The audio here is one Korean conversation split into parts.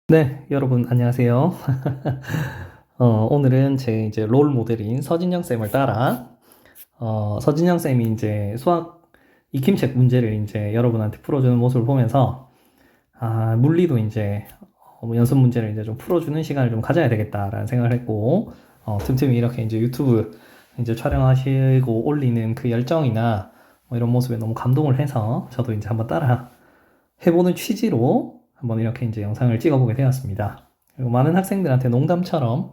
네, 여러분 안녕하세요. 오늘은 제 이제 롤 모델인 서진영 쌤을 따라 서진영 쌤이 이제 수학 익힘책 문제를 이제 여러분한테 풀어주는 모습을 보면서 물리도 이제 연습 문제를 이제 좀 풀어주는 시간을 좀 가져야 되겠다라는 생각을 했고 틈틈이 이렇게 이제 유튜브 이제 촬영하시고 올리는 그 열정이나 뭐 이런 모습에 너무 감동을 해서 저도 이제 한번 따라 해보는 취지로 한번 이렇게 이제 영상을 찍어보게 되었습니다. 그리고 많은 학생들한테 농담처럼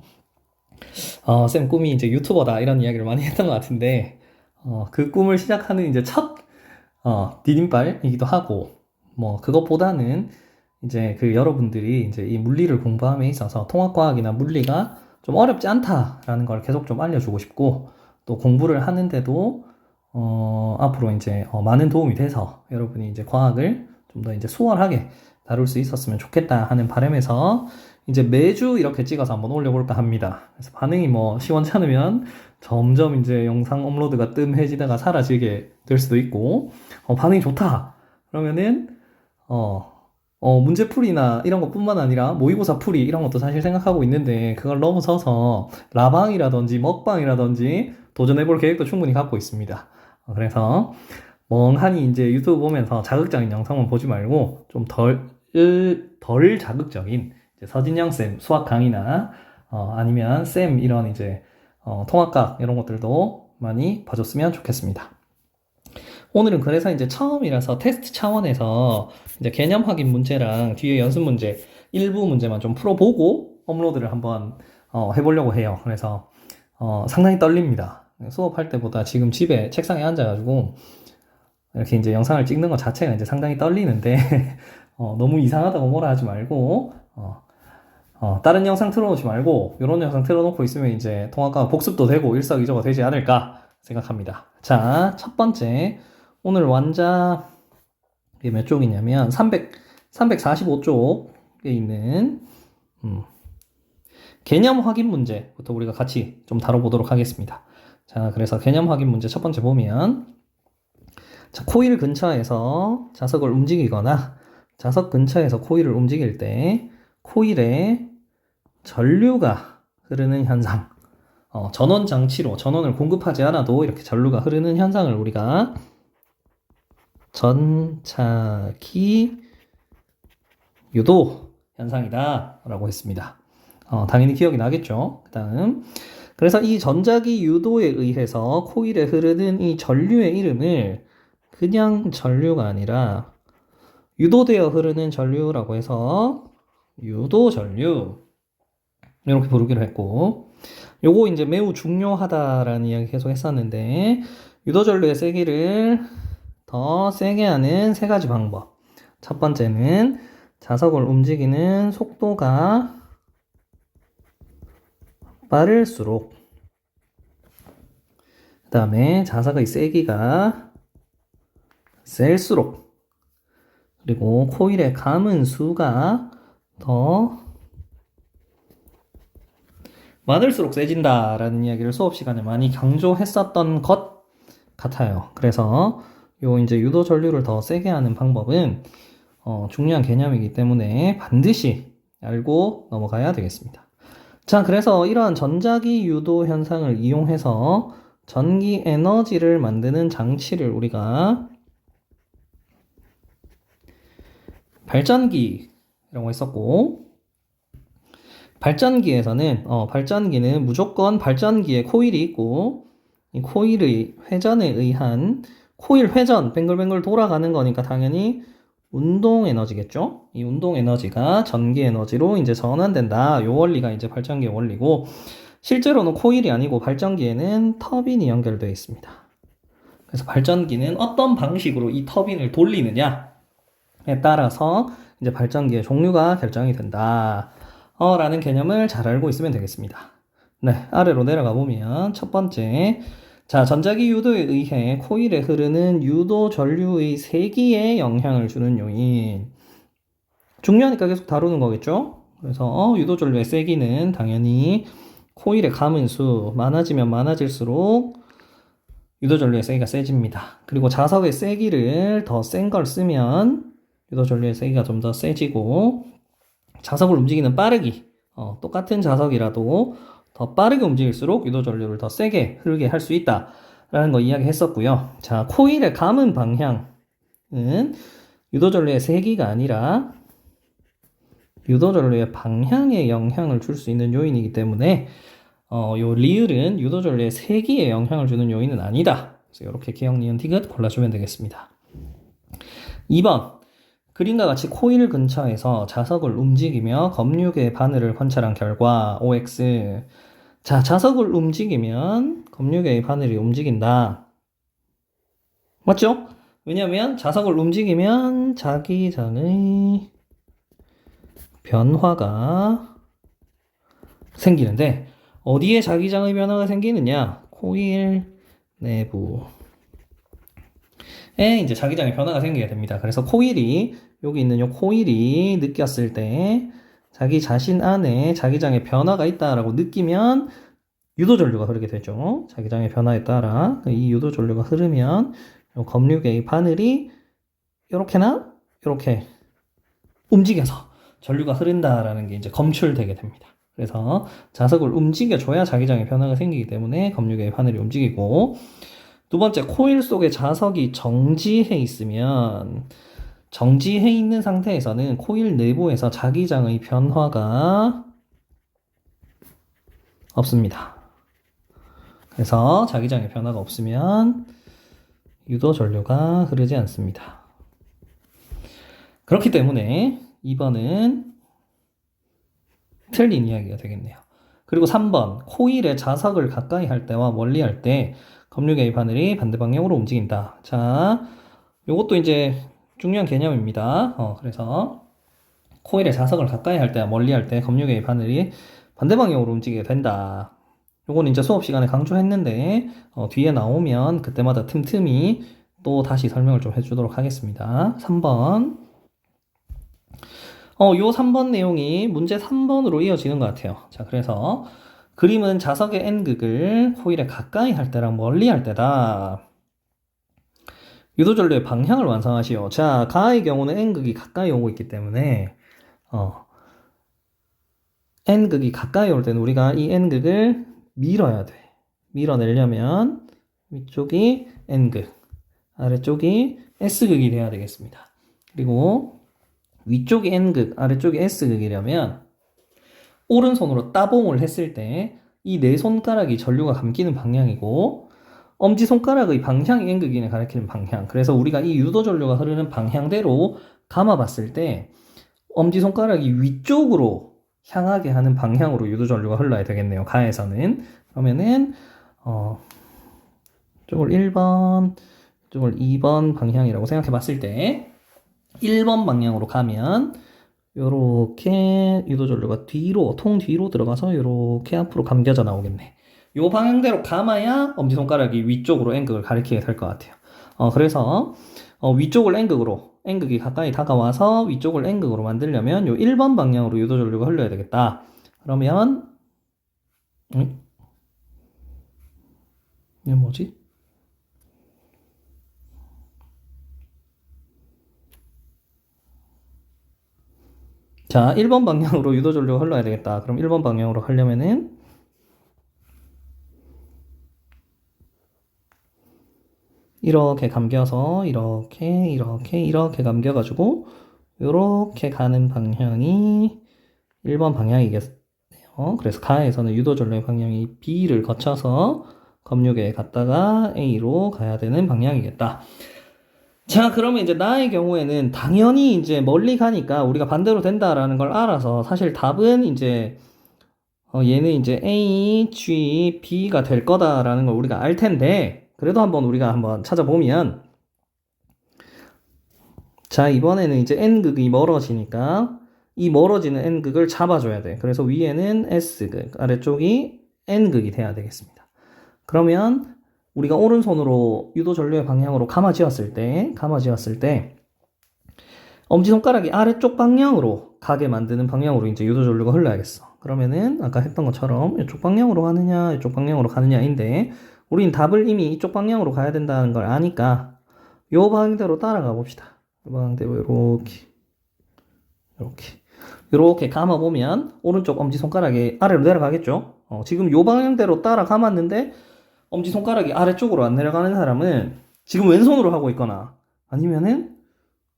쌤 꿈이 이제 유튜버다 이런 이야기를 많이 했던 것 같은데 그 꿈을 시작하는 이제 첫 디딤발이기도 하고 뭐 그것보다는 이제 그 여러분들이 이제 이 물리를 공부함에 있어서 통합과학이나 물리가 좀 어렵지 않다라는 걸 계속 좀 알려주고 싶고 또 공부를 하는데도 앞으로 이제 많은 도움이 돼서 여러분이 이제 과학을 좀 더 이제 수월하게 다룰 수 있었으면 좋겠다 하는 바람에서 이제 매주 이렇게 찍어서 한번 올려볼까 합니다. 그래서 반응이 뭐 시원찮으면 점점 이제 영상 업로드가 뜸해지다가 사라지게 될 수도 있고, 반응이 좋다. 그러면은, 문제풀이나 이런 것뿐만 아니라 모의고사 풀이 이런 것도 사실 생각하고 있는데, 그걸 넘어서서 라방이라든지 먹방이라든지 도전해볼 계획도 충분히 갖고 있습니다. 그래서 멍하니 이제 유튜브 보면서 자극적인 영상만 보지 말고 좀 덜 자극적인 서진영 쌤 수학 강의나 아니면 쌤 이런 이제 통합각 이런 것들도 많이 봐줬으면 좋겠습니다. 오늘은 그래서 이제 처음이라서 테스트 차원에서 이제 개념 확인 문제랑 뒤에 연습 문제 일부 문제만 좀 풀어보고 업로드를 한번 해보려고 해요. 그래서 상당히 떨립니다. 수업할 때보다 지금 집에 책상에 앉아가지고 이렇게 이제 영상을 찍는 것 자체가 이제 상당히 떨리는데 너무 이상하다고 뭐라 하지 말고 다른 영상 틀어놓지 말고 이런 영상 틀어놓고 있으면 이제 통화가 복습도 되고 일석이조가 되지 않을까 생각합니다. 자, 첫 번째 오늘 완자 몇 쪽이냐면 345쪽에 있는 개념 확인 문제부터 우리가 같이 좀 다뤄보도록 하겠습니다. 자, 그래서 개념 확인 문제 첫 번째 보면 자, 코일 근처에서 자석을 움직이거나 자석 근처에서 코일을 움직일 때 코일에 전류가 흐르는 현상, 전원 장치로 전원을 공급하지 않아도 이렇게 전류가 흐르는 현상을 우리가 전차기 유도 현상이다 라고 했습니다. 당연히 기억이 나겠죠. 그 다음 그래서 이 전자기 유도에 의해서 코일에 흐르는 이 전류의 이름을 그냥 전류가 아니라 유도되어 흐르는 전류라고 해서 유도 전류 이렇게 부르기로 했고, 요거 이제 매우 중요하다라는 이야기 계속 했었는데 유도 전류의 세기를 더 세게 하는 세 가지 방법. 첫 번째는 자석을 움직이는 속도가 빠를수록, 그 다음에 자석의 세기가 셀수록, 그리고 코일의 감은 수가 더 많을수록 세진다라는 이야기를 수업 시간에 많이 강조했었던 것 같아요. 그래서 요 이제 유도 전류를 더 세게 하는 방법은 중요한 개념이기 때문에 반드시 알고 넘어가야 되겠습니다. 자, 그래서 이러한 전자기 유도 현상을 이용해서 전기 에너지를 만드는 장치를 우리가 발전기라고 했었고, 발전기는 무조건 발전기에 코일이 있고 이 코일의 회전에 의한 코일 회전 뱅글뱅글 돌아가는 거니까 당연히 운동 에너지겠죠. 이 운동 에너지가 전기 에너지로 이제 전환된다. 요 원리가 이제 발전기의 원리고, 실제로는 코일이 아니고 발전기에는 터빈이 연결되어 있습니다. 그래서 발전기는 어떤 방식으로 이 터빈을 돌리느냐에 따라서 이제 발전기의 종류가 결정이 된다. 라는 개념을 잘 알고 있으면 되겠습니다. 네, 아래로 내려가 보면 첫 번째, 자, 전자기 유도에 의해 코일에 흐르는 유도 전류의 세기에 영향을 주는 요인. 중요하니까 계속 다루는 거겠죠? 그래서 유도 전류의 세기는 당연히 코일의 감은수 많아지면 많아질수록 유도 전류의 세기가 세집니다. 그리고 자석의 세기를 더 센 걸 쓰면 유도 전류의 세기가 좀 더 세지고, 자석을 움직이는 빠르기. 똑같은 자석이라도 더 빠르게 움직일수록 유도 전류를 더 세게 흐르게 할 수 있다라는 거 이야기했었고요. 자, 코일의 감은 방향은 유도 전류의 세기가 아니라 유도 전류의 방향에 영향을 줄 수 있는 요인이기 때문에 요 리을은 유도 전류의 세기에 영향을 주는 요인은 아니다. 그래서 이렇게 기억, 니은, 디귿 골라주면 되겠습니다. 2번. 그림과 같이 코일 근처에서 자석을 움직이며 검육의 바늘을 관찰한 결과 OX. 자, 자석을 움직이면 검육의 바늘이 움직인다. 맞죠? 왜냐면 자석을 움직이면 자기장의 변화가 생기는데 어디에 자기장의 변화가 생기느냐? 코일 내부에 이제 자기장의 변화가 생기게 됩니다. 그래서 코일이 여기 있는 요 코일이 느꼈을 때 자기 자신 안에 자기장의 변화가 있다라고 느끼면 유도 전류가 흐르게 되죠. 자기장의 변화에 따라 이 유도 전류가 흐르면 요 검육의 바늘이 이렇게나 이렇게 움직여서 전류가 흐른다라는 게 이제 검출되게 됩니다. 그래서 자석을 움직여줘야 자기장의 변화가 생기기 때문에 검육의 바늘이 움직이고, 두 번째, 코일 속에 자석이 정지해 있으면 정지해 있는 상태에서는 코일 내부에서 자기장의 변화가 없습니다. 그래서 자기장의 변화가 없으면 유도 전류가 흐르지 않습니다. 그렇기 때문에 2번은 틀린 이야기가 되겠네요. 그리고 3번, 코일의 자석을 가까이 할 때와 멀리 할 때 검육의 바늘이 반대 방향으로 움직인다. 자, 요것도 이제 중요한 개념입니다. 그래서 코일의 자석을 가까이 할 때와 멀리 할 때 검육의 바늘이 반대 방향으로 움직이게 된다. 요건 이제 수업 시간에 강조했는데 뒤에 나오면 그때마다 틈틈이 또 다시 설명을 좀 해주도록 하겠습니다. 3번. 요 3번 내용이 문제 3번으로 이어지는 것 같아요. 자, 그래서 그림은 자석의 N극을 코일에 가까이 할 때랑 멀리 할 때다. 유도 전류의 방향을 완성하시오. 자, 가의 경우는 N극이 가까이 오고 있기 때문에 N극이 가까이 올 때는 우리가 이 N극을 밀어야 돼. 밀어내려면 위쪽이 N극, 아래쪽이 S극이 돼야 되겠습니다. 그리고 위쪽이 N극, 아래쪽이 S극이려면 오른손으로 따봉을 했을 때 이 네 손가락이 전류가 감기는 방향이고 엄지손가락의 방향이 N극인을 가리키는 방향. 그래서 우리가 이 유도 전류가 흐르는 방향대로 감아봤을 때 엄지손가락이 위쪽으로 향하게 하는 방향으로 유도 전류가 흘러야 되겠네요. 가에서는. 그러면은 이쪽을 1번, 이쪽을 2번 방향이라고 생각해 봤을 때 1번 방향으로 가면 요렇게 유도 전류가 뒤로, 통 뒤로 들어가서 요렇게 앞으로 감겨져 나오겠네. 요 방향대로 감아야 엄지손가락이 위쪽으로 N극을 가리키게 될 것 같아요. 그래서 위쪽을 N극으로, N극이 가까이 다가와서 위쪽을 N극으로 만들려면 요 1번 방향으로 유도 전류가 흘러야 되겠다. 그러면 이게 뭐지? 자, 1번 방향으로 유도 전류가 흘러야 되겠다. 그럼 1번 방향으로 하려면은 이렇게 감겨서 이렇게 감겨가지고 이렇게 가는 방향이 1번 방향이겠네요. 그래서 가에서는 유도 전류의 방향이 B를 거쳐서 검육에 갔다가 A로 가야 되는 방향이겠다. 자, 그러면 이제 나의 경우에는 당연히 이제 멀리 가니까 우리가 반대로 된다라는 걸 알아서 사실 답은 이제 얘는 이제 A, G, B가 될 거다라는 걸 우리가 알 텐데 그래도 우리가 한번 찾아보면 자, 이번에는 이제 N극이 멀어지니까 이 멀어지는 N극을 잡아줘야 돼. 그래서 위에는 S극, 아래쪽이 N극이 돼야 되겠습니다. 그러면 우리가 오른손으로 유도 전류의 방향으로 감아쥐었을 때 엄지손가락이 아래쪽 방향으로 가게 만드는 방향으로 이제 유도 전류가 흘러야겠어. 그러면은 아까 했던 것처럼 이쪽 방향으로 가느냐 이쪽 방향으로 가느냐인데 우린 답을 이미 이쪽 방향으로 가야 된다는 걸 아니까 요 방향대로 따라가 봅시다. 이 방향대로 이렇게 이렇게 감아보면 오른쪽 엄지손가락이 아래로 내려가겠죠? 지금 요 방향대로 따라 감았는데 엄지손가락이 아래쪽으로 안 내려가는 사람은 지금 왼손으로 하고 있거나 아니면은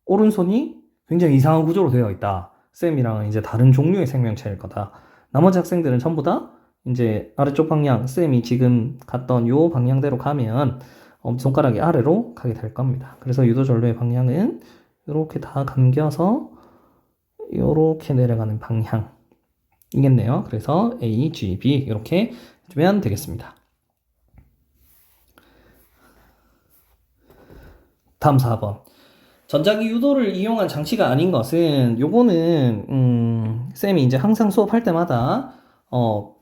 오른손이 굉장히 이상한 구조로 되어 있다. 쌤이랑은 이제 다른 종류의 생명체일 거다. 나머지 학생들은 전부 다 이제 아래쪽 방향, 쌤이 지금 갔던 요 방향대로 가면 엄지손가락이 아래로 가게 될 겁니다. 그래서 유도전류의 방향은 이렇게 다 감겨서 이렇게 내려가는 방향이겠네요. 그래서 A, G, B 이렇게 해주면 되겠습니다. 다음 4번. 전자기 유도를 이용한 장치가 아닌 것은 요거는 쌤이 이제 항상 수업할 때마다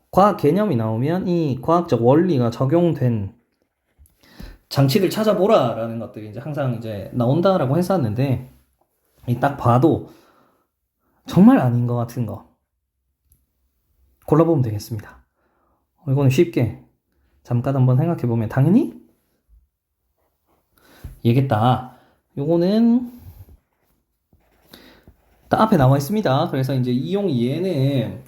과학 개념이 나오면 이 과학적 원리가 적용된 장치를 찾아보라라는 것들이 이제 항상 이제 나온다라고 했었는데 이 딱 봐도 정말 아닌 것 같은 거 골라보면 되겠습니다. 이거는 쉽게 잠깐 한번 생각해 보면 당연히 얘겠다. 요거는 딱 앞에 나와 있습니다. 그래서 이제 이용 이해는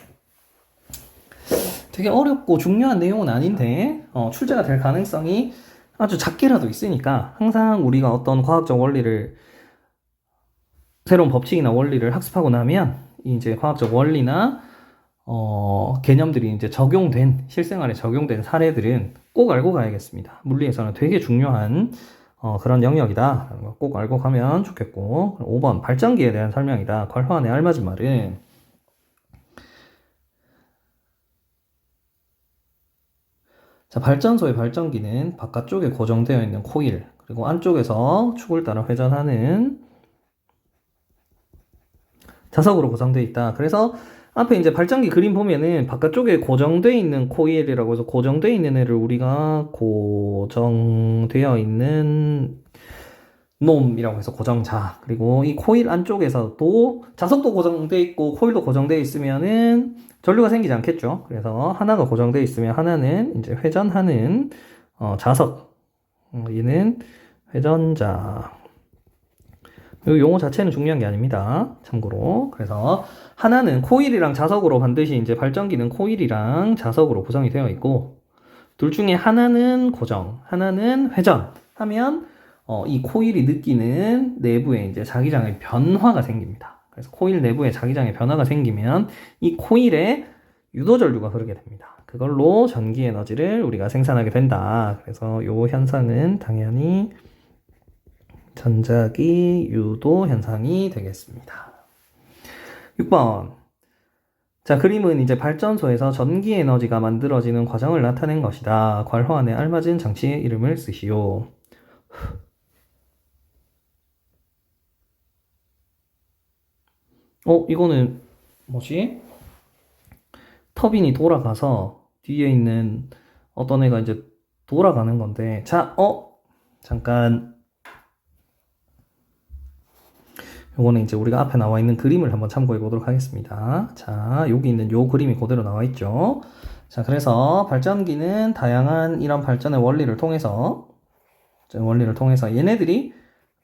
되게 어렵고 중요한 내용은 아닌데 출제가 될 가능성이 아주 작게라도 있으니까 항상 우리가 어떤 과학적 원리를 새로운 법칙이나 원리를 학습하고 나면 이제 과학적 원리나 개념들이 이제 적용된 실생활에 적용된 사례들은 꼭 알고 가야겠습니다. 물리에서는 되게 중요한 그런 영역이다. 꼭 알고 가면 좋겠고 5번 발전기에 대한 설명이다. 괄호안에 알맞은 말은 자, 발전소의 발전기는 바깥쪽에 고정되어 있는 코일 그리고 안쪽에서 축을 따라 회전하는 자석으로 구성되어 있다. 그래서 앞에 이제 발전기 그림 보면은 바깥쪽에 고정되어 있는 코일이라고 해서 고정되어 있는 애를 우리가 고정되어 있는 놈이라고 해서 고정자. 그리고 이 코일 안쪽에서도 자석도 고정되어 있고 코일도 고정되어 있으면은 전류가 생기지 않겠죠. 그래서 하나가 고정되어 있으면 하나는 이제 회전하는 자석. 얘는 회전자. 이 용어 자체는 중요한 게 아닙니다. 참고로. 그래서 하나는 코일이랑 자석으로 반드시 이제 발전기는 코일이랑 자석으로 구성이 되어 있고 둘 중에 하나는 고정, 하나는 회전 하면 이 코일이 느끼는 내부에 이제 자기장의 변화가 생깁니다. 그래서 코일 내부에 자기장의 변화가 생기면 이 코일에 유도전류가 흐르게 됩니다. 그걸로 전기 에너지를 우리가 생산하게 된다. 그래서 이 현상은 당연히 전자기 유도 현상이 되겠습니다. 6번. 자, 그림은 이제 발전소에서 전기 에너지가 만들어지는 과정을 나타낸 것이다. 괄호안에 알맞은 장치의 이름을 쓰시오. 이거는 뭐지? 터빈이 돌아가서 뒤에 있는 어떤 애가 이제 돌아가는 건데, 자, 잠깐. 요거는 이제 우리가 앞에 나와 있는 그림을 한번 참고해 보도록 하겠습니다. 자, 여기 있는 요 그림이 그대로 나와 있죠. 자, 그래서 발전기는 다양한 이런 발전의 원리를 통해서 얘네들이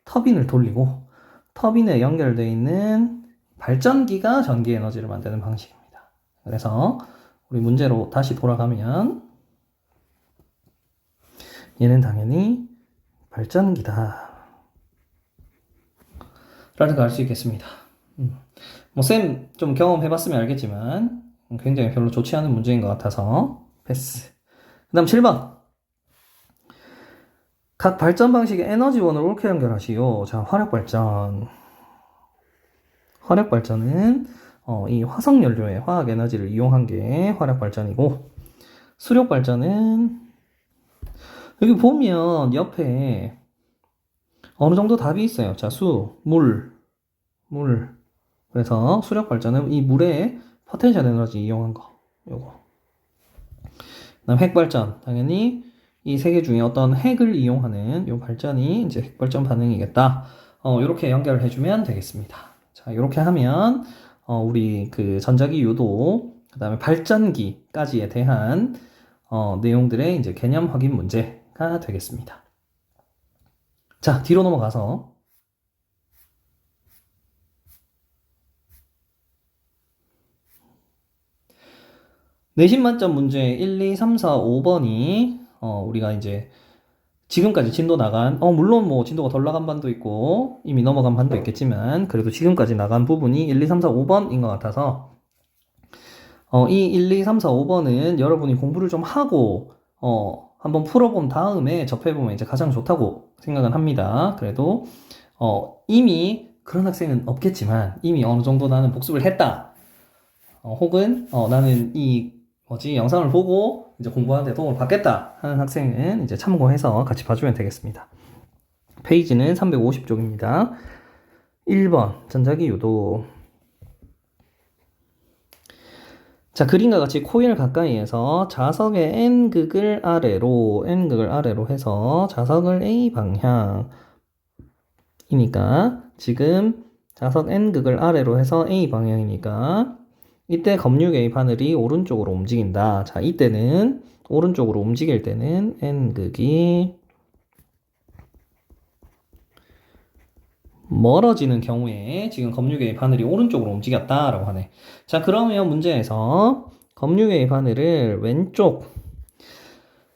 터빈을 돌리고 터빈에 연결되어 있는 발전기가 전기 에너지를 만드는 방식입니다. 그래서 우리 문제로 다시 돌아가면 얘는 당연히 발전기다. 라는 걸 알 수 있겠습니다. 쌤 좀 경험해봤으면 알겠지만 굉장히 별로 좋지 않은 문제인 것 같아서 패스. 그 다음 7번. 각 발전 방식의 에너지원을 옳게 연결하시오. 자, 화력발전. 화력발전은 이 화석연료의 화학 에너지를 이용한 게 화력발전이고 수력발전은 여기 보면 옆에 어느 정도 답이 있어요. 자, 물. 그래서 수력 발전은 이 물에 포텐셜 에너지 이용한 거. 요거. 그다음 핵 발전. 당연히 이 세 개 중에 어떤 핵을 이용하는 요 발전이 이제 핵 발전 반응이겠다. 요렇게 연결을 해주면 되겠습니다. 자, 요렇게 하면 우리 그 전자기 유도, 그다음에 발전기까지에 대한 내용들의 이제 개념 확인 문제가 되겠습니다. 자, 뒤로 넘어가서 내신 만점 문제 1, 2, 3, 4, 5번이 우리가 이제 지금까지 진도 나간 물론 뭐 진도가 덜 나간 반도 있고 이미 넘어간 반도 있겠지만 그래도 지금까지 나간 부분이 1, 2, 3, 4, 5번인 것 같아서 이 1, 2, 3, 4, 5번은 여러분이 공부를 좀 하고 한번 풀어본 다음에 접해보면 이제 가장 좋다고 생각은 합니다. 그래도 이미 그런 학생은 없겠지만 이미 어느 정도 나는 복습을 했다. 혹은 나는 이 영상을 보고 이제 공부하는데 도움을 받겠다 하는 학생은 이제 참고해서 같이 봐주면 되겠습니다. 페이지는 350쪽입니다. 1번 전자기 유도. 자, 그림과 같이 코일 가까이에서 자석의 N극을 아래로 해서 자석을 A 방향이니까 지금 자석 N극을 아래로 해서 A 방향이니까 이때 검육의 바늘이 오른쪽으로 움직인다. 자, 이때는 오른쪽으로 움직일 때는 N극이 멀어지는 경우에 지금 검육의 바늘이 오른쪽으로 움직였다라고 하네. 자, 그러면 문제에서 검육의 바늘을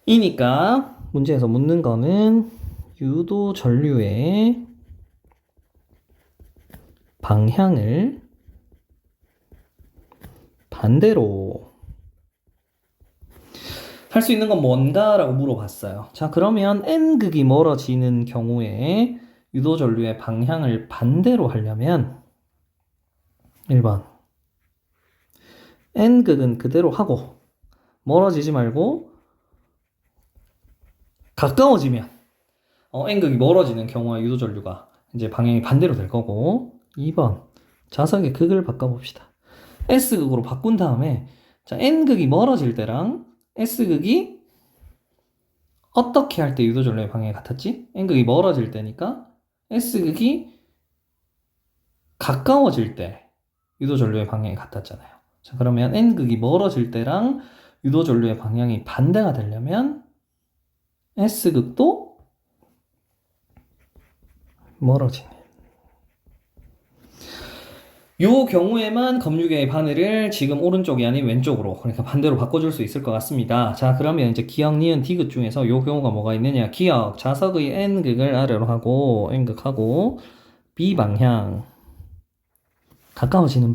왼쪽이니까 문제에서 묻는 거는 유도 전류의 방향을 반대로 할 수 있는 건 뭔가라고 물어봤어요. 자, 그러면 N극이 멀어지는 경우에 유도 전류의 방향을 반대로 하려면 1번 N극은 그대로 하고 멀어지지 말고 가까워지면 N극이 멀어지는 경우와 유도 전류가 이제 방향이 반대로 될 거고 2번 자석의 극을 바꿔봅시다. S극으로 바꾼 다음에 자, N극이 멀어질 때랑 S극이 어떻게 할 때 유도 전류의 방향이 같았지? N극이 멀어질 때니까 S극이 가까워질 때 유도 전류의 방향이 같았잖아요. 자, 그러면 N극이 멀어질 때랑 유도 전류의 방향이 반대가 되려면 S극도 멀어지네. 요 경우에만 검육의 바늘을 지금 오른쪽이 아닌 왼쪽으로 그러니까 반대로 바꿔줄 수 있을 것 같습니다. 자, 그러면 이제 기억, 니은, 디귿 중에서 요 경우가 뭐가 있느냐? 기억, 자석의 N극을 아래로 하고 N극하고 B 방향 가까워지는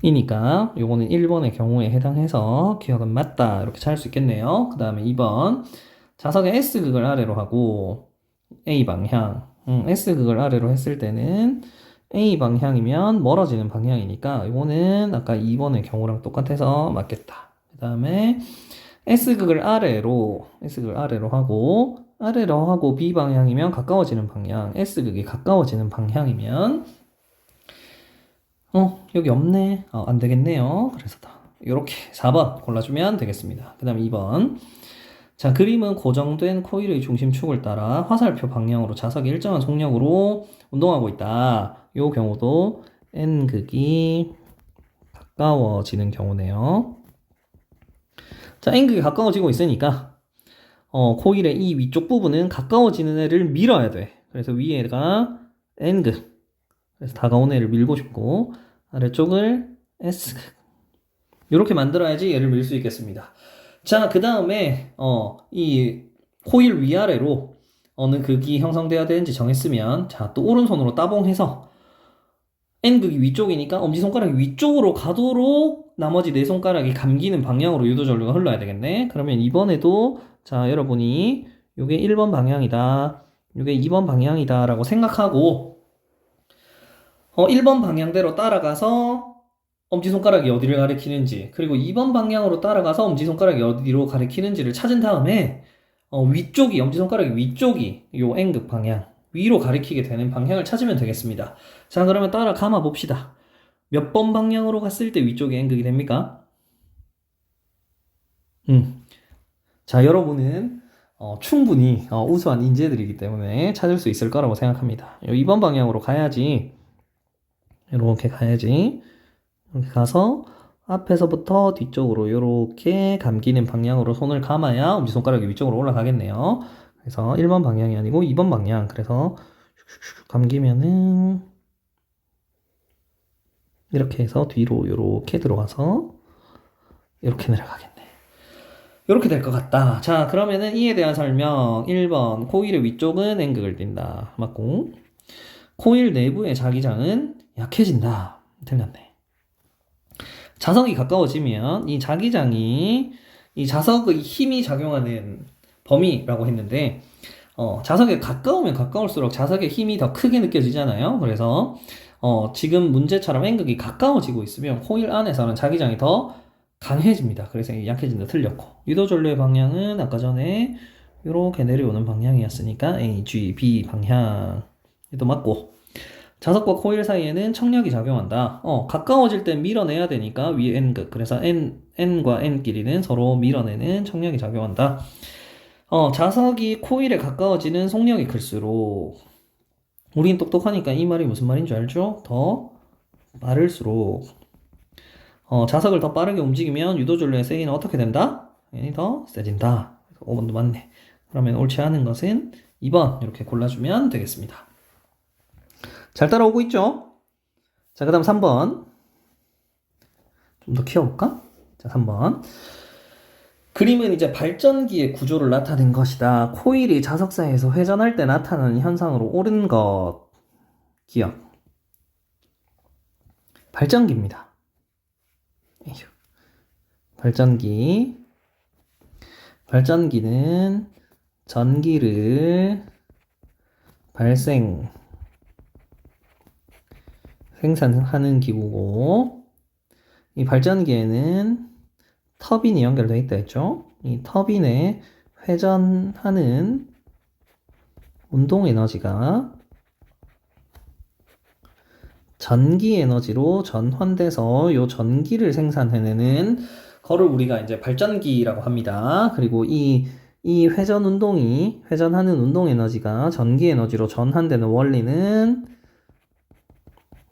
방향이니까 요거는 1번의 경우에 해당해서 기억은 맞다 이렇게 찾을 수 있겠네요. 그 다음에 2번 자석의 S극을 아래로 하고 A 방향 S극을 아래로 했을 때는 A 방향이면 멀어지는 방향이니까 이거는 아까 2번의 경우랑 똑같아서 맞겠다. 그 다음에 S극을 아래로 하고 B 방향이면 가까워지는 방향, S극이 가까워지는 방향이면 여기 없네. 안 되겠네요. 그래서 이렇게 4번 골라주면 되겠습니다. 그 다음에 2번 자, 그림은 고정된 코일의 중심축을 따라 화살표 방향으로 자석이 일정한 속력으로 운동하고 있다. 이 경우도 N극이 가까워지는 경우네요. 자, N극이 가까워지고 있으니까 코일의 이 위쪽 부분은 가까워지는 애를 밀어야 돼. 그래서 위에가 N극, 그래서 다가오는 애를 밀고 싶고 아래쪽을 S극 이렇게 만들어야지 얘를 밀 수 있겠습니다. 자, 그 다음에 이 코일 위아래로 어느 극이 형성되어야 되는지 정했으면 자, 또 오른손으로 따봉해서 N극이 위쪽이니까 엄지손가락이 위쪽으로 가도록 나머지 네 손가락이 감기는 방향으로 유도 전류가 흘러야 되겠네. 그러면 이번에도 자, 여러분이 요게 1번 방향이다, 요게 2번 방향이다 라고 생각하고 1번 방향대로 따라가서 엄지손가락이 어디를 가리키는지, 그리고 2번 방향으로 따라가서 엄지손가락이 어디로 가리키는지를 찾은 다음에 위쪽이, 엄지손가락이 위쪽이 요 N극 방향 위로 가리키게 되는 방향을 찾으면 되겠습니다. 자, 그러면 따라 감아 봅시다. 몇 번 방향으로 갔을 때 위쪽이 N극이 됩니까? 자, 여러분은 충분히 우수한 인재들이기 때문에 찾을 수 있을 거라고 생각합니다. 2번 방향으로 가야지. 이렇게 가야지. 이렇게 가서 앞에서부터 뒤쪽으로 이렇게 감기는 방향으로 손을 감아야 엄지손가락이 위쪽으로 올라가겠네요. 그래서 1번 방향이 아니고 2번 방향. 그래서 슉슉슉 감기면은 이렇게 해서 뒤로 이렇게 들어가서 이렇게 내려가겠네. 이렇게 될 것 같다. 자, 그러면은 이에 대한 설명 1번 코일의 위쪽은 N극을 띈다. 맞고 코일 내부의 자기장은 약해진다. 틀렸네. 자석이 가까워지면 이 자기장이 이 자석의 힘이 작용하는 범위라고 했는데 자석에 가까우면 가까울수록 자석의 힘이 더 크게 느껴지잖아요. 그래서 지금 문제처럼 N극이 가까워지고 있으면 코일 안에서는 자기장이 더 강해집니다. 그래서 약해진다. 틀렸고 유도전류의 방향은 아까 전에 이렇게 내려오는 방향이었으니까 A, G, B 방향 또 맞고 자석과 코일 사이에는 청력이 작용한다. 가까워질 땐 밀어내야 되니까 위에 N극. 그래서 N과 N끼리는 서로 밀어내는 청력이 작용한다. 자석이 코일에 가까워지는 속력이 클수록 우린 똑똑하니까 이 말이 무슨 말인 줄 알죠? 더 빠를수록 자석을 더 빠르게 움직이면 유도전류의 세기는 어떻게 된다? 당연히 더 세진다. 5번도 맞네. 그러면 옳지 않은 것은 2번 이렇게 골라주면 되겠습니다. 잘 따라오고 있죠? 자, 그 다음 3번 좀 더 키워볼까? 자, 3번 그림은 이제 발전기의 구조를 나타낸 것이다. 코일이 자석 사이에서 회전할 때 나타나는 현상으로 옳은 것 기억 발전기입니다. 발전기는 전기를 생산하는 기구고 이 발전기에는 터빈이 연결되어 있다 했죠. 이 터빈에 회전하는 운동 에너지가 전기 에너지로 전환돼서 이 전기를 생산해내는 거를 우리가 이제 발전기라고 합니다. 그리고 이 회전하는 운동 에너지가 전기 에너지로 전환되는 원리는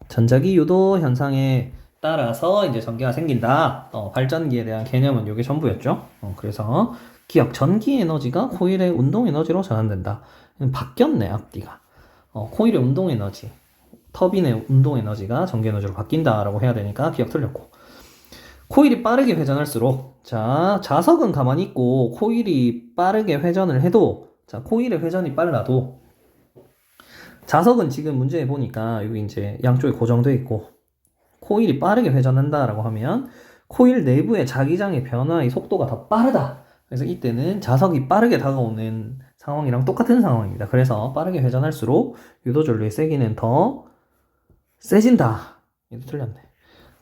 전자기 유도 현상에 따라서 이제 전기가 생긴다. 발전기에 대한 개념은 이게 전부였죠. 그래서 기억 전기 에너지가 코일의 운동 에너지로 전환된다. 바뀌었네 앞뒤가. 코일의 운동 에너지, 터빈의 운동 에너지가 전기 에너지로 바뀐다라고 해야 되니까 기억 틀렸고. 코일이 빠르게 회전할수록 자석은 가만히 있고 코일이 빠르게 회전을 해도 코일의 회전이 빨라도 자석은 지금 문제에 보니까 여기 이제 양쪽에 고정되어 있고 코일이 빠르게 회전한다라고 하면 코일 내부의 자기장의 변화의 속도가 더 빠르다. 그래서 이때는 자석이 빠르게 다가오는 상황이랑 똑같은 상황입니다. 그래서 빠르게 회전할수록 유도전류의 세기는 더 세진다. 얘도 틀렸네.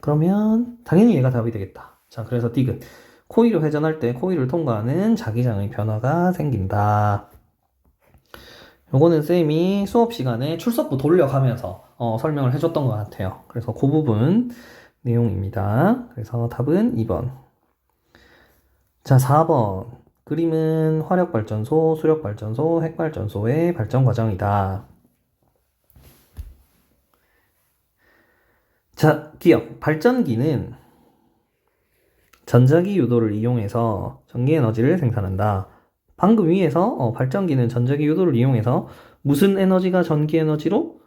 그러면 당연히 얘가 답이 되겠다. 자, 그래서 디귿. 코일이 회전할 때 코일을 통과하는 자기장의 변화가 생긴다. 요거는 쌤이 수업 시간에 출석부 돌려가면서 설명을 해줬던 것 같아요. 그래서 그 부분 내용입니다. 그래서 답은 2번. 자, 4번. 그림은 화력발전소, 수력발전소, 핵발전소의 발전 과정이다. 자, 기억. 발전기는 전자기 유도를 이용해서 전기 에너지를 생산한다. 방금 위에서 발전기는 전자기 유도를 이용해서 무슨 에너지가 전기 에너지로?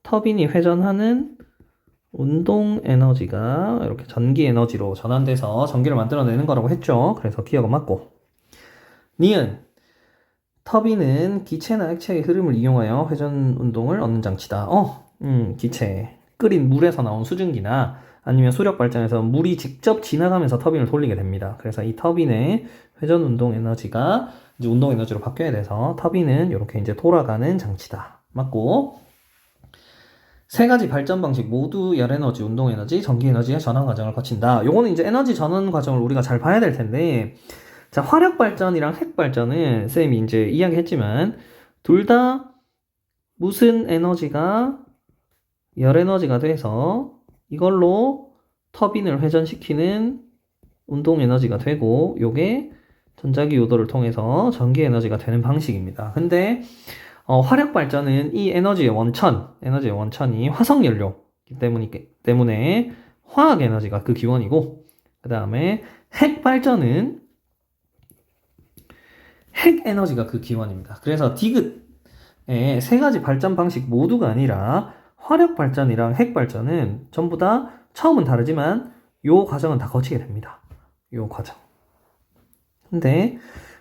터빈이 회전하는 운동 에너지가 이렇게 전기 에너지로 전환돼서 전기를 만들어내는 거라고 했죠. 그래서 기억은 맞고. 니은. 터빈은 기체나 액체의 흐름을 이용하여 회전 운동을 얻는 장치다. 기체. 끓인 물에서 나온 수증기나 아니면 수력 발전에서 물이 직접 지나가면서 터빈을 돌리게 됩니다. 그래서 이 터빈의 회전 운동 에너지가 이제 운동 에너지로 바뀌어야 돼서 터빈은 이렇게 이제 돌아가는 장치다. 맞고. 세 가지 발전 방식 모두 열 에너지, 운동 에너지, 전기 에너지의 전환 과정을 거친다. 요거는 이제 에너지 전환 과정을 우리가 잘 봐야 될 텐데, 자, 화력 발전이랑 핵 발전은 쌤이 이제 이야기했지만 둘 다 무슨 에너지가 열 에너지가 돼서 이걸로 터빈을 회전시키는 운동 에너지가 되고 요게 전자기 유도를 통해서 전기 에너지가 되는 방식입니다. 근데 화력 발전은 이 에너지의 원천이 화석 연료이기 때문에 화학 에너지가 그 기원이고, 그 다음에 핵 발전은 핵 에너지가 그 기원입니다. 그래서 디귿의 세 가지 발전 방식 모두가 아니라 화력 발전이랑 핵 발전은 전부 다 처음은 다르지만 요 과정은 다 거치게 됩니다. 요 과정. 근데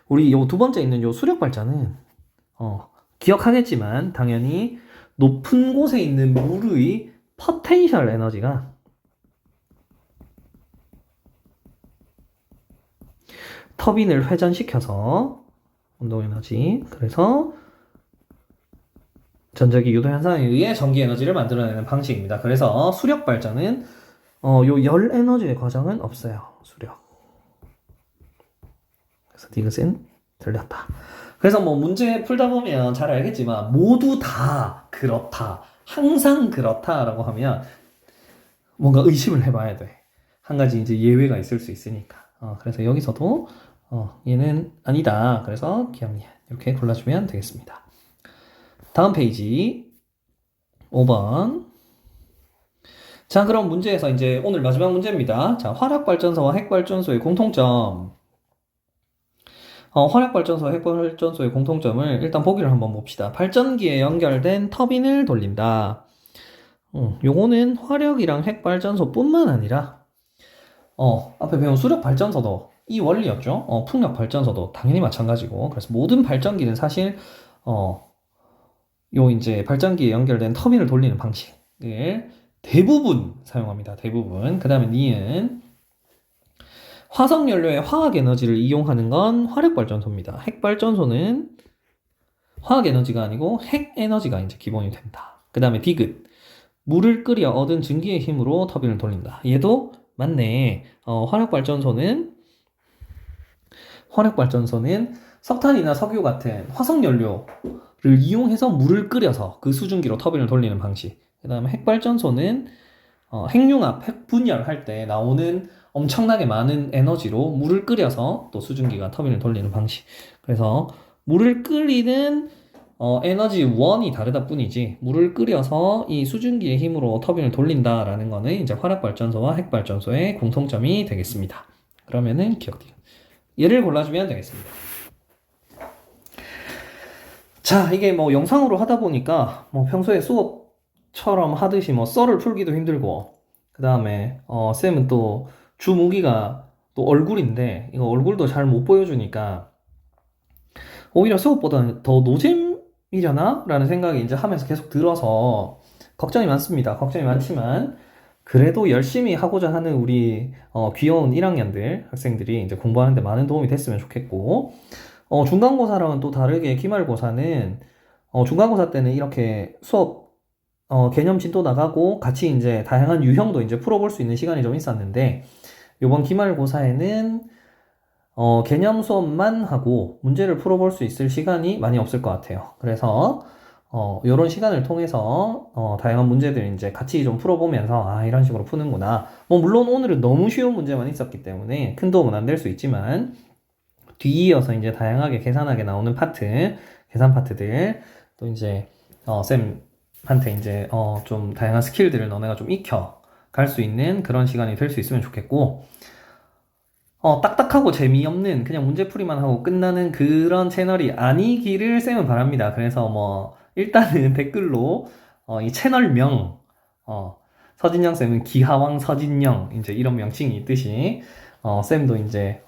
우리 요 두 번째 있는 요 수력 발전은 기억하겠지만 당연히 높은 곳에 있는 물의 포텐셜 에너지가 터빈을 회전시켜서 운동 에너지, 그래서 전자기 유도 현상에 의해 전기 에너지를 만들어내는 방식입니다. 그래서 수력 발전은 요 열 에너지의 과정은 없어요. 수력. 그래서 디귿은 틀렸다. 그래서 뭐 문제 풀다 보면 잘 알겠지만 모두 다 그렇다, 항상 그렇다라고 하면 뭔가 의심을 해봐야 돼. 한 가지 이제 예외가 있을 수 있으니까. 그래서 여기서도 얘는 아니다. 그래서 기억니 이렇게 골라주면 되겠습니다. 다음 페이지 5번. 자, 그럼 문제에서 이제 오늘 마지막 문제입니다. 자, 화력발전소와 핵발전소의 공통점. 화력발전소와 핵발전소의 공통점을 일단 보기를 한번 봅시다. 발전기에 연결된 터빈을 돌린다. 요거는 화력이랑 핵발전소뿐만 아니라 앞에 배운 수력발전소도 이 원리였죠. 풍력발전소도 당연히 마찬가지고, 그래서 모든 발전기는 사실 요 이제 발전기에 연결된 터빈을 돌리는 방식을 대부분 사용합니다. 대부분. 그 다음에 니은 화석연료의 화학에너지를 이용하는 건 화력발전소입니다. 핵발전소는 화학에너지가 아니고 핵에너지가 이제 기본이 된다. 그 다음에 디귿 물을 끓여 얻은 증기의 힘으로 터빈을 돌린다. 얘도 맞네. 화력발전소는 석탄이나 석유 같은 화석연료를 이용해서 물을 끓여서 그 수증기로 터빈을 돌리는 방식. 그 다음에 핵발전소는 핵융합, 핵분열할 때 나오는 엄청나게 많은 에너지로 물을 끓여서 또 수증기가 터빈을 돌리는 방식. 그래서 물을 끓이는 에너지 원이 다르다 뿐이지 물을 끓여서 이 수증기의 힘으로 터빈을 돌린다라는 거는 이제 화력발전소와 핵발전소의 공통점이 되겠습니다. 그러면은 기억돼요. 얘를 골라주면 되겠습니다. 자, 이게 뭐 영상으로 하다 보니까 뭐 평소에 수업처럼 하듯이 뭐 썰을 풀기도 힘들고, 그 다음에 쌤은 또 주무기가 또 얼굴인데 이거 얼굴도 잘 못 보여주니까 오히려 수업보다는 더 노잼이려나? 라는 생각이 이제 하면서 계속 들어서 걱정이 많습니다. 걱정이 많지만 그래도 열심히 하고자 하는 우리 귀여운 1학년들 학생들이 이제 공부하는데 많은 도움이 됐으면 좋겠고, 중간고사랑은 또 다르게 기말고사는 중간고사 때는 이렇게 수업 개념 진도 나가고 같이 이제 다양한 유형도 이제 풀어볼 수 있는 시간이 좀 있었는데, 요번 기말고사에는 개념 수업만 하고 문제를 풀어볼 수 있을 시간이 많이 없을 것 같아요. 그래서 이런 시간을 통해서 다양한 문제들 이제 같이 좀 풀어보면서 이런 식으로 푸는구나. 뭐 물론 오늘은 너무 쉬운 문제만 있었기 때문에 큰 도움은 안 될 수 있지만 뒤이어서 이제 다양하게 계산하게 나오는 파트, 계산 파트들 또 이제 쌤한테 이제 좀 다양한 스킬들을 너네가 좀 익혀 갈 수 있는 그런 시간이 될 수 있으면 좋겠고, 딱딱하고 재미없는 그냥 문제풀이만 하고 끝나는 그런 채널이 아니기를 쌤은 바랍니다. 그래서 뭐 일단은 댓글로 이 채널명 서진영 쌤은 기하왕 서진영 이제 이런 명칭이 있듯이 쌤도 이제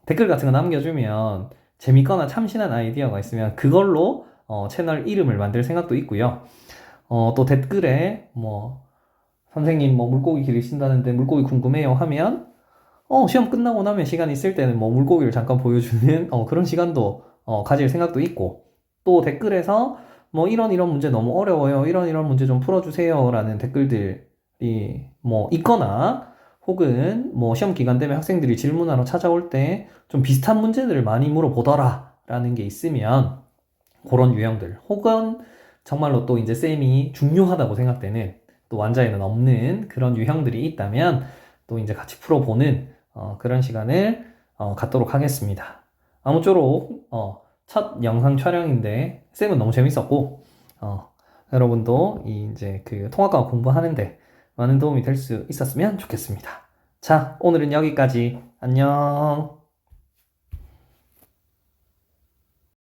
댓글 같은 거 남겨주면 재밌거나 참신한 아이디어가 있으면 그걸로 채널 이름을 만들 생각도 있고요. 또 댓글에 뭐 선생님 뭐 물고기 기르신다는데 물고기 궁금해요 하면 시험 끝나고 나면 시간 있을 때는 뭐 물고기를 잠깐 보여주는 그런 시간도 가질 생각도 있고, 또 댓글에서 뭐 이런 문제 너무 어려워요, 이런 문제 좀 풀어주세요 라는 댓글들이 뭐 있거나, 혹은 뭐 시험 기간 되면 학생들이 질문하러 찾아올 때 좀 비슷한 문제들을 많이 물어보더라 라는 게 있으면 그런 유형들, 혹은 정말로 또 이제 쌤이 중요하다고 생각되는 또 완자에는 없는 그런 유형들이 있다면 또 이제 같이 풀어보는 그런 시간을 갖도록 하겠습니다. 아무쪼록 첫 영상 촬영인데 쌤은 너무 재밌었고, 여러분도 이제 그 통합과 공부하는데 많은 도움이 될 수 있었으면 좋겠습니다. 자, 오늘은 여기까지. 안녕.